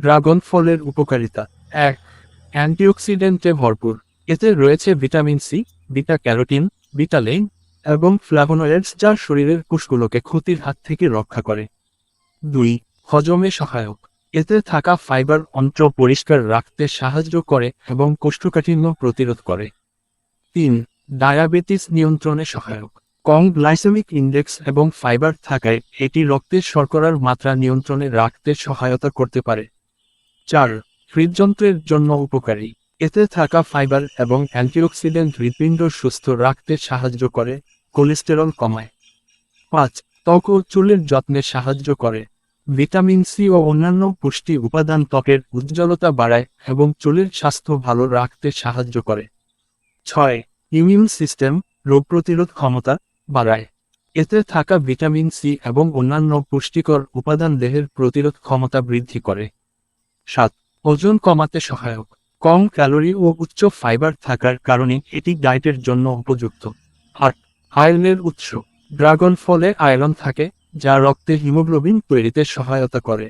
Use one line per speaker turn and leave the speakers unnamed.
Dragon ফলের উপকারিতা। 1. অ্যান্টিঅক্সিডেন্টে ভরপুর। এতে রয়েছে ভিটামিন সি, বিটা ক্যারোটিন, বিটালেইন এবং ফ্ল্যাভোনয়েডস, যা শরীরের কোষগুলোকে ক্ষতির হাত থেকে রক্ষা করে। 2. হজমে সহায়ক। এতে থাকা ফাইবার অন্ত্র পরিষ্কার রাখতে সাহায্য করে এবং কোষ্ঠকাঠিন্য প্রতিরোধ করে। 3. ডায়াবেটিস নিয়ন্ত্রণে সহায়ক। কম গ্লাইসেমিক ইনডেক্স এবং ফাইবার থাকায় এটি রক্তের শর্করার মাত্রা নিয়ন্ত্রণে রাখতে সহায়তা করতে পারে। 4. হৃদযন্ত্রের জন্য উপকারী। এতে থাকা ফাইবার এবং অ্যান্টিঅক্সিডেন্ট হৃৎপিণ্ড সুস্থ রাখতে সাহায্য করে, কোলেস্টেরল কমায়। 5. ত্বক ও চুলের যত্নে সাহায্য করে। ভিটামিন সি ও অন্যান্য পুষ্টি উপাদান ত্বকের উজ্জ্বলতা বাড়ায় এবং চুলের স্বাস্থ্য ভালো রাখতে সাহায্য করে। 6. ইমিউন সিস্টেম, রোগ প্রতিরোধ ক্ষমতা বাড়ায়। এতে থাকা ভিটামিন সি এবং অন্যান্য পুষ্টিকর উপাদান দেহের প্রতিরোধ ক্ষমতা বৃদ্ধি করে। 7. ওজন কমাতে সহায়ক। কম ক্যালোরি ও উচ্চ ফাইবার থাকার কারণে এটি ডায়েটের জন্য উপযুক্ত। 8. আয়রনের উৎস। ড্রাগন ফলে আয়রন থাকে, যা রক্তে হিমোগ্লোবিন তৈরিতে সহায়তা করে।